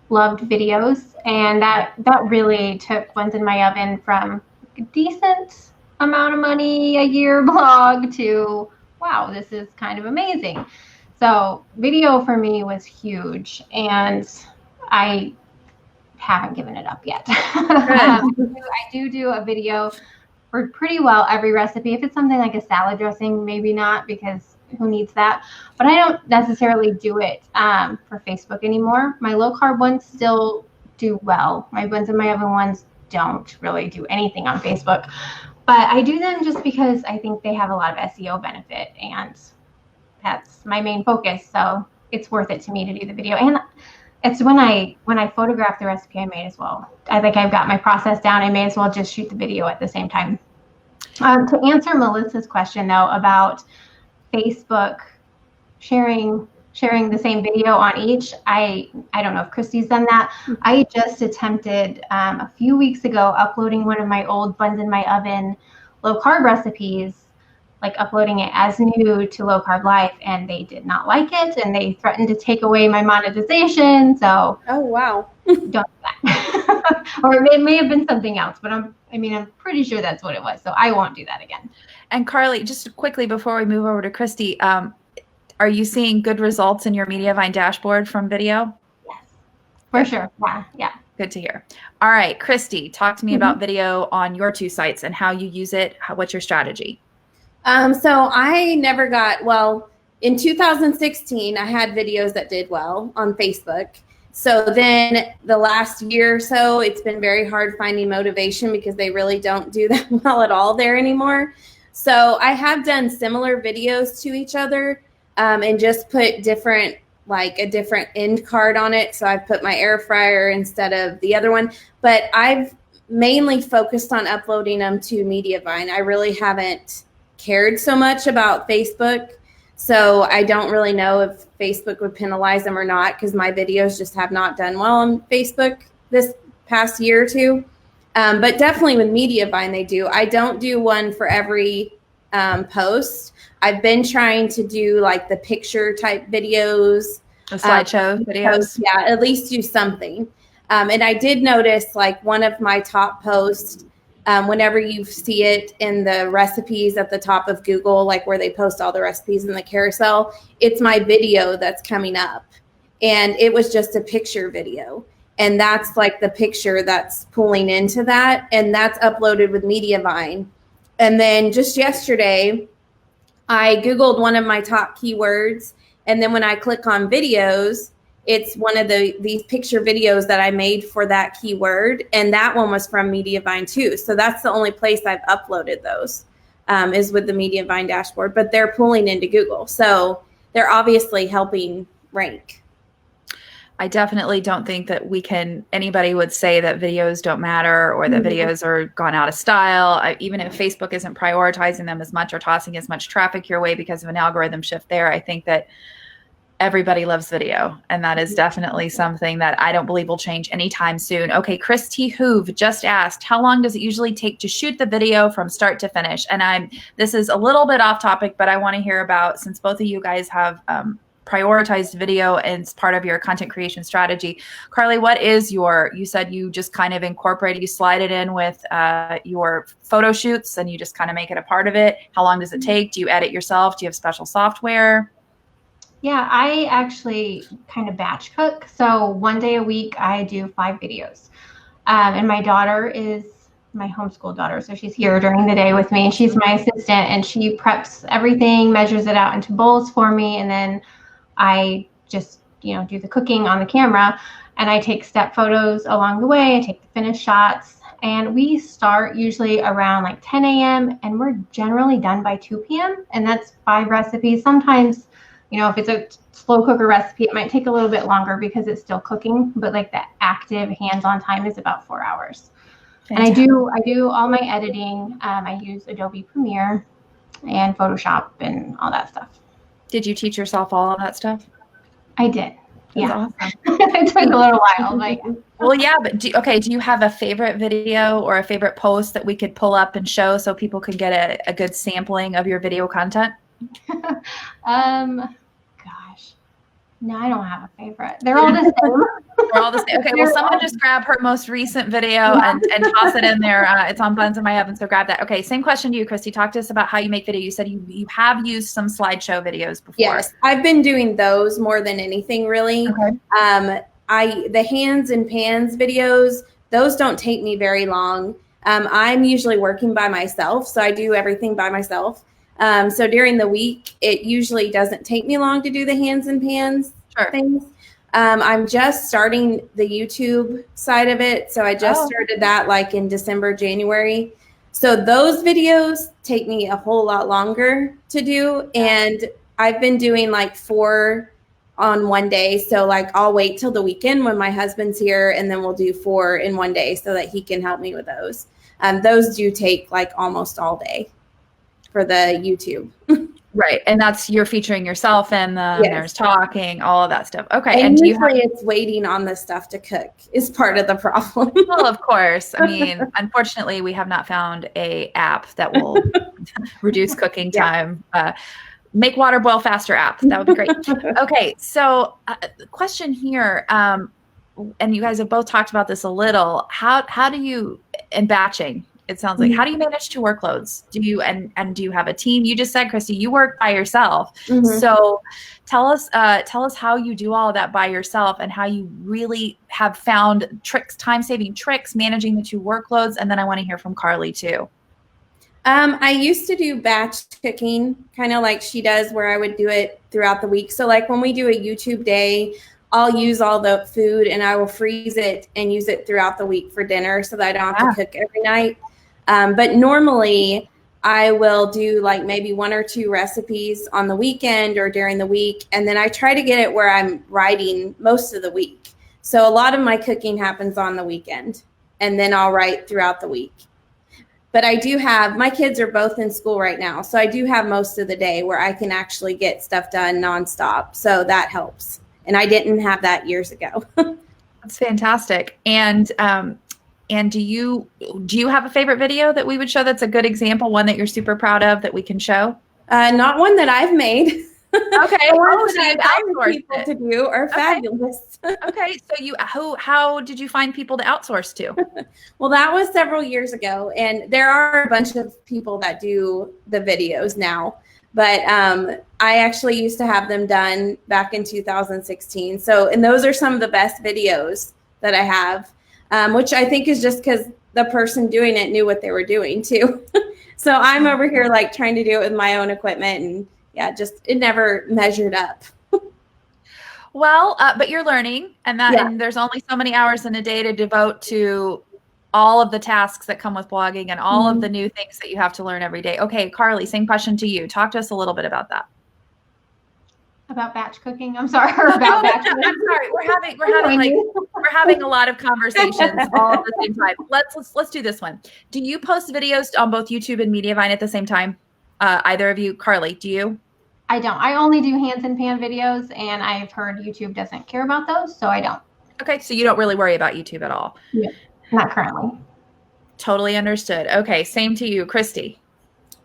loved videos, and that really took Buns in My Oven from a decent amount of money a year blog to, wow, this is kind of amazing. So video for me was huge, and I haven't given it up yet. I do a video for pretty well every recipe. If it's something like a salad dressing, maybe not, because who needs that? But I don't necessarily do it for Facebook anymore. My low carb ones still do well. My Buns in My Oven ones don't really do anything on Facebook, but I do them just because I think they have a lot of SEO benefit, and that's my main focus. So it's worth it to me to do the video. And it's when I photograph the recipe, I may as well. I think I've got my process down. I may as well just shoot the video at the same time. To answer Melissa's question though about Facebook sharing the same video on each, I don't know if Christy's done that. I just attempted a few weeks ago uploading one of my old Buns in My Oven low carb recipes, like uploading it as new to Low Carb Life, and they did not like it, and they threatened to take away my monetization. So oh wow, don't do that. Or it may have been something else, but I'm pretty sure that's what it was. So I won't do that again. And Carly, just quickly before we move over to Christy, are you seeing good results in your Mediavine dashboard from video? Yes, for sure. Yeah. Good to hear. All right, Christy, talk to me about video on your two sites and how you use it. What's your strategy? So I never got, well, in 2016, I had videos that did well on Facebook. So then the last year or so, it's been very hard finding motivation because they really don't do that well at all there anymore. So I have done similar videos to each other and just put different, like a different end card on it. So I've put my air fryer instead of the other one, but I've mainly focused on uploading them to Mediavine. I really haven't cared so much about Facebook. So I don't really know if Facebook would penalize them or not, because my videos just have not done well on Facebook this past year or two. But definitely with Mediavine, they do. I don't do one for every post. I've been trying to do like the picture type videos. The slideshow videos? Yeah, at least do something. And I did notice like one of my top posts, whenever you see it in the recipes at the top of Google, like where they post all the recipes in the carousel, it's my video that's coming up. And it was just a picture video. And that's like the picture that's pulling into that. And that's uploaded with Mediavine. And then just yesterday, I Googled one of my top keywords. And then when I click on videos, it's one of these picture videos that I made for that keyword. And that one was from Mediavine too. So that's the only place I've uploaded those is with the Mediavine dashboard, but they're pulling into Google. So they're obviously helping rank. I definitely don't think that anybody would say that videos don't matter or that videos are gone out of style. Even if Facebook isn't prioritizing them as much or tossing as much traffic your way because of an algorithm shift there, I think that Everybody loves video, and that is definitely something that I don't believe will change anytime soon. Okay, Christy Hoove just asked, how long does it usually take to shoot the video from start to finish? And this is a little bit off topic, but I want to hear about, since both of you guys have prioritized video as part of your content creation strategy. Carly, what is you said you just kind of incorporate, you slide it in with your photo shoots and you just kind of make it a part of it. How long does it take? Do you edit yourself? Do you have special software? Yeah, I actually kind of batch cook. So one day a week, I do 5 videos. And my daughter is my homeschool daughter. So she's here during the day with me, and she's my assistant, and she preps everything, measures it out into bowls for me. And then I just, do the cooking on the camera, and I take step photos along the way. I take the finished shots, and we start usually around like 10 a.m. and we're generally done by 2 p.m. And that's 5 recipes. Sometimes, if it's a slow cooker recipe, it might take a little bit longer because it's still cooking, but like the active hands-on time is about 4 hours. Fantastic. And I do all my editing. I use Adobe Premiere and Photoshop and all that stuff. Did you teach yourself all of that stuff? I did. That's awesome. It took a little while, but yeah. Well, yeah, but do you have a favorite video or a favorite post that we could pull up and show so people could get a good sampling of your video content? Gosh, no, I don't have a favorite. They're all the same. They're all the same. Okay, well, someone just grab her most recent video and toss it in there. It's on Buns in My Oven, so grab that. Okay, same question to you, Christy. Talk to us about how you make video. You said you have used some slideshow videos before. Yes, I've been doing those more than anything, really. Okay. The hands and pans videos, those don't take me very long. I'm usually working by myself, so I do everything by myself. So during the week, it usually doesn't take me long to do the hands and pans things. I'm just starting the YouTube side of it. So I just started that like in December, January. So those videos take me a whole lot longer to do. And I've been doing like 4 on one day. So like I'll wait till the weekend when my husband's here, and then we'll do 4 in one day so that he can help me with those. Those do take like almost all day for the YouTube. Right. And you're featuring yourself and there's talking, all of that stuff. Okay. And usually it's waiting on the stuff to cook is part of the problem. Well, of course. I mean, unfortunately, we have not found a app that will reduce cooking time. Make water boil faster app. That would be great. Okay. So question here, and you guys have both talked about this a little. How do you, in batching, it sounds like, how do you manage 2 workloads? Do you do you have a team? You just said, Christy, you work by yourself. Mm-hmm. So tell us how you do all of that by yourself and how you really have found time-saving tricks, managing the 2 workloads. And then I want to hear from Carly too. I used to do batch cooking, kind of like she does, where I would do it throughout the week. So like when we do a YouTube day, I'll use all the food and I will freeze it and use it throughout the week for dinner so that I don't have to cook every night. But normally I will do like maybe 1 or 2 recipes on the weekend or during the week. And then I try to get it where I'm writing most of the week. So a lot of my cooking happens on the weekend, and then I'll write throughout the week. But I do have, my kids are both in school right now. So I do have most of the day where I can actually get stuff done nonstop. So that helps. And I didn't have that years ago. That's fantastic. And do you have a favorite video that we would show that's a good example, one that you're super proud of that we can show? Not one that I've made. Okay. The ones that I've hired people to do are fabulous. Okay. So how did you find people to outsource to? Well, that was several years ago, and there are a bunch of people that do the videos now. But I actually used to have them done back in 2016. So, and those are some of the best videos that I have, which I think is just because the person doing it knew what they were doing too. So I'm over here like trying to do it with my own equipment, and it never measured up. Well, but you're learning, and there's only so many hours in a day to devote to all of the tasks that come with blogging and all of the new things that you have to learn every day. Okay, Carly, same question to you. Talk to us a little bit about that. About batch cooking? I'm sorry. About batch cooking. I'm sorry. We're having a lot of conversations all at the same time. Let's do this one. Do you post videos on both YouTube and Mediavine at the same time? Either of you? Carly, do you? I don't. I only do hands and pan videos, and I've heard YouTube doesn't care about those, so I don't. Okay, so you don't really worry about YouTube at all. Yeah, not currently. Totally understood. Okay, same to you, Christy.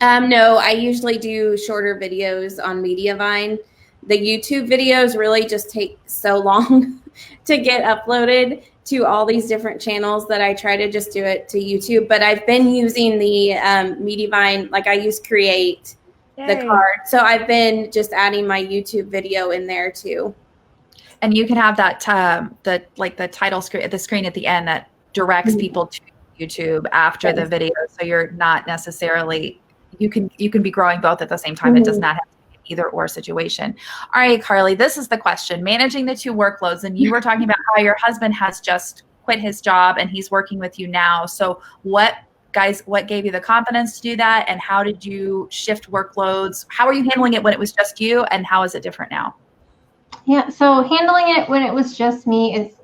No, I usually do shorter videos on Mediavine. The YouTube videos really just take so long to get uploaded to all these different channels that I try to just do it to YouTube. But I've been using the Mediavine, like I use Create, the card. So I've been just adding my YouTube video in there too. And you can have that the title screen, the screen at the end that directs people to YouTube after the video. So you're not necessarily, you can be growing both at the same time. It does not have to be an either or situation. All right, Carly, this is the question. Managing the two workloads. And you were talking about how your husband has just quit his job and he's working with you now. So what gave you the confidence to do that? And how did you shift workloads? How are you handling it when it was just you? And how is it different now? Yeah, so handling it when it was just me is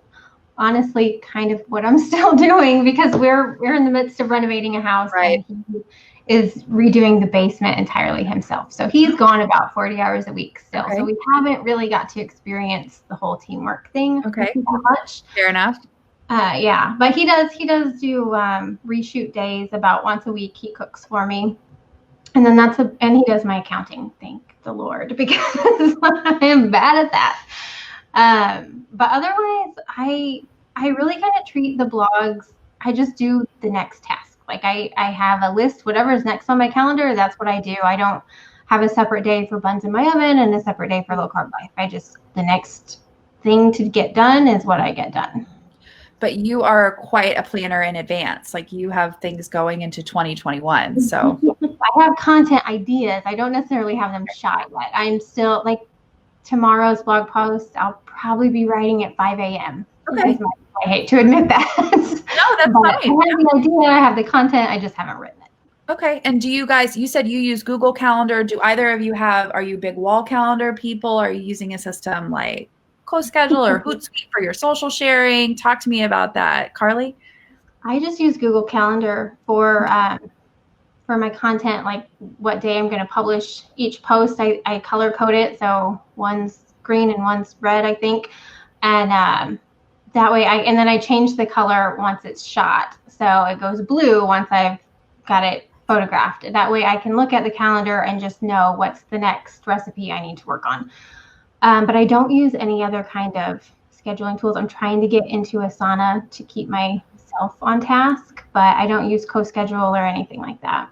honestly kind of what I'm still doing, because we're in the midst of renovating a house, right, and he is redoing the basement entirely himself. So he's gone about 40 hours a week still. Okay. So we haven't really got to experience the whole teamwork thing that much. Fair enough. Yeah, but he does do reshoot days about once a week. He cooks for me, and then and he does my accounting. Thank the Lord, because I am bad at that. But otherwise, I really kind of treat the blogs, I just do the next task. Like I have a list, whatever is next on my calendar, that's what I do. I don't have a separate day for buns in my oven and a separate day for low carb life. The next thing to get done is what I get done. But you are quite a planner in advance. Like you have things going into 2021. So I have content ideas. I don't necessarily have them shot yet. I'm still like tomorrow's blog post, I'll probably be writing at 5 a.m. Okay. I hate to admit that. No, that's but fine. I have the idea, I have the content, I just haven't written it. Okay. And do you guys, you said you use Google Calendar. Do either of you are you big wall calendar people? Are you using a system like CoSchedule or Hootsuite for your social sharing? Talk to me about that. Carly? I just use Google Calendar for my content, like what day I'm going to publish each post. I color code it, so one's green and one's red, I think. And that way and then I change the color once it's shot. So it goes blue once I've got it photographed. That way I can look at the calendar and just know what's the next recipe I need to work on. But I don't use any other kind of scheduling tools. I'm trying to get into Asana to keep myself on task, but I don't use CoSchedule or anything like that.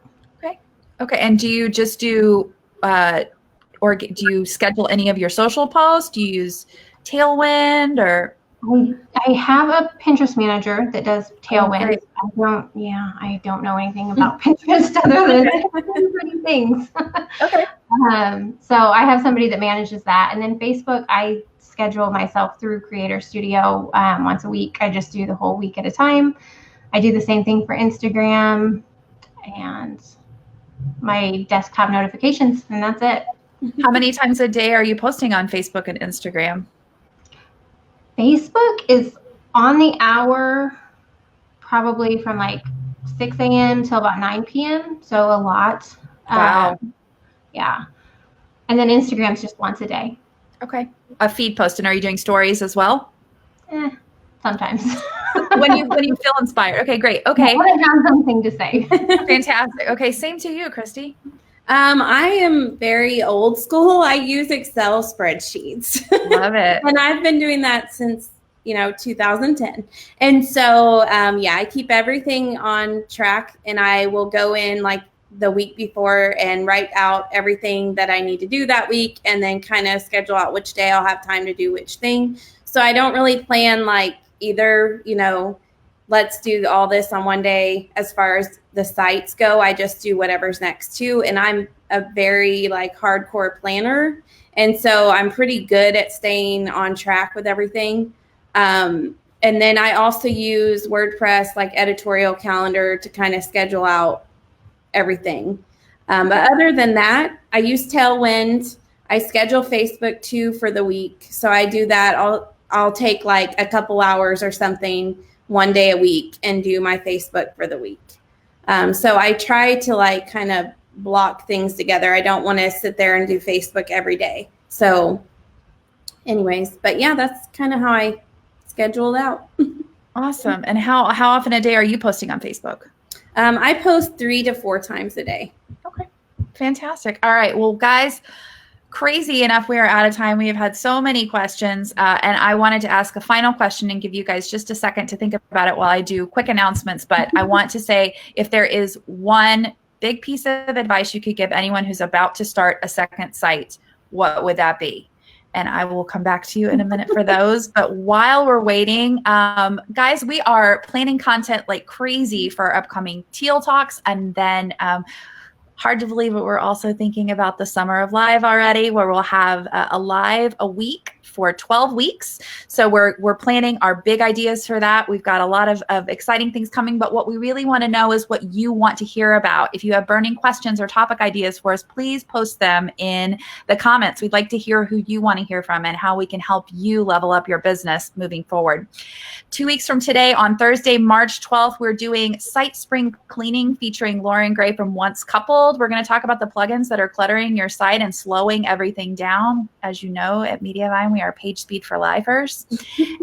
Okay. And do you just do, or do you schedule any of your social posts? Do you use Tailwind or? I have a Pinterest manager that does Tailwind. Oh, I don't know anything about Pinterest other than pretty things. Okay. So I have somebody that manages that. And then Facebook, I schedule myself through Creator Studio once a week. I just do the whole week at a time. I do the same thing for Instagram and my desktop notifications, and that's it. How many times a day are you posting on Facebook and Instagram? Facebook is on the hour, probably from like 6 a.m. till about 9 p.m. So a lot. Wow. Yeah. And then Instagram's just once a day. Okay. A feed post. And are you doing stories as well? Sometimes. when you feel inspired. Okay, great. Okay. I have something to say. Fantastic. Okay, same to you, Christy. I am very old school. I use Excel spreadsheets. Love it. And I've been doing that since, 2010. And so, I keep everything on track, and I will go in like the week before and write out everything that I need to do that week, and then kind of schedule out which day I'll have time to do which thing. So I don't really plan like either, let's do all this on one day. As far as the sites go, I just do whatever's next to, and I'm a very like hardcore planner. And so I'm pretty good at staying on track with everything. And then I also use WordPress, like editorial calendar, to kind of schedule out everything. But other than that, I use Tailwind. I schedule Facebook too for the week. So I do that. I'll take like a couple hours or something one day a week and do my Facebook for the week. So I try to like kind of block things together. I don't want to sit there and do Facebook every day. So anyways, but yeah, that's kind of how I schedule it out. Awesome. And how often a day are you posting on Facebook? I post 3 to 4 times a day. Okay. Fantastic. All right. Well, guys, crazy enough, we are out of time. We have had so many questions, and I wanted to ask a final question and give you guys just a second to think about it while I do quick announcements. But I want to say, if there is one big piece of advice you could give anyone who's about to start a second site, what would that be? And I will come back to you in a minute for those. But while we're waiting, guys, we are planning content like crazy for our upcoming Teal Talks. And then hard to believe, but we're also thinking about the Summer of Live already, where we'll have a live a week for 12 weeks. So we're planning our big ideas for that. We've got a lot of exciting things coming, but what we really want to know is what you want to hear about. If you have burning questions or topic ideas for us, please post them in the comments. We'd like to hear who you want to hear from and how we can help you level up your business moving forward. 2 weeks from today, on Thursday, March 12th, we're doing Site Spring Cleaning featuring Lauren Gray from Once Coupled. We're going to talk about the plugins that are cluttering your site and slowing everything down. As you know, at Mediavine, we are page speed for lifers.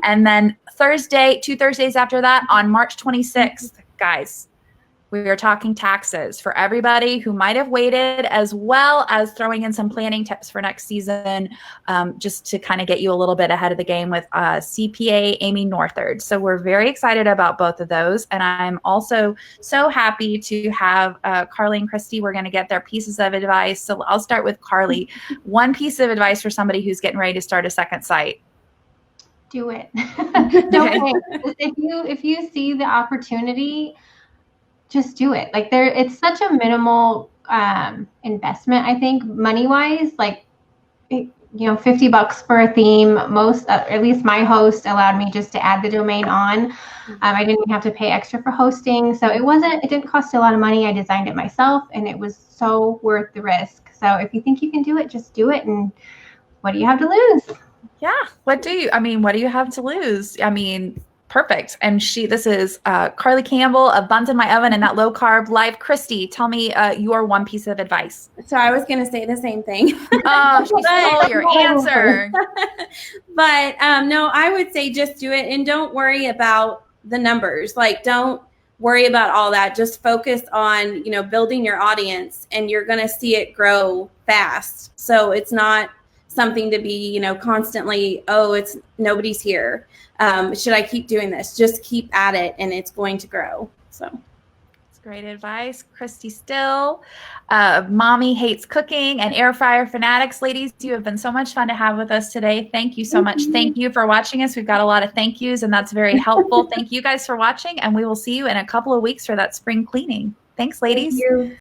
And then Thursday, 2 Thursdays after that, on March 26th, guys, we are talking taxes for everybody who might have waited, as well as throwing in some planning tips for next season, just to kind of get you a little bit ahead of the game with CPA Amy Northard. So we're very excited about both of those. And I'm also so happy to have Carly and Christy. We're going to get their pieces of advice. So I'll start with Carly. One piece of advice for somebody who's getting ready to start a second site. Do it. Don't wait. If you see the opportunity, just do it. Like it's such a minimal investment, I think, money-wise. Like, $50 for a theme. Most, at least my host allowed me just to add the domain on. I didn't have to pay extra for hosting, so it didn't cost a lot of money. I designed it myself, and it was so worth the risk. So if you think you can do it, just do it. And what do you have to lose? Yeah. What do you have to lose? Perfect. And this is Carly Campbell of Buns in My Oven and That Low Carb Life. Christy, tell me your one piece of advice. So I was going to say the same thing. Oh, she stole your answer. But no, I would say just do it and don't worry about the numbers. Like, don't worry about all that. Just focus on, building your audience, and you're going to see it grow fast. So it's not something to be, constantly, it's nobody's here. Should I keep doing this? Just keep at it, and it's going to grow. So that's great advice. Christy Still, Mommy Hates Cooking and Air Fryer Fanatics. Ladies, you have been so much fun to have with us today. Thank you so much. Thank you for watching us. We've got a lot of thank yous, and that's very helpful. Thank you guys for watching, and we will see you in a couple of weeks for that spring cleaning. Thanks, ladies. Thank you.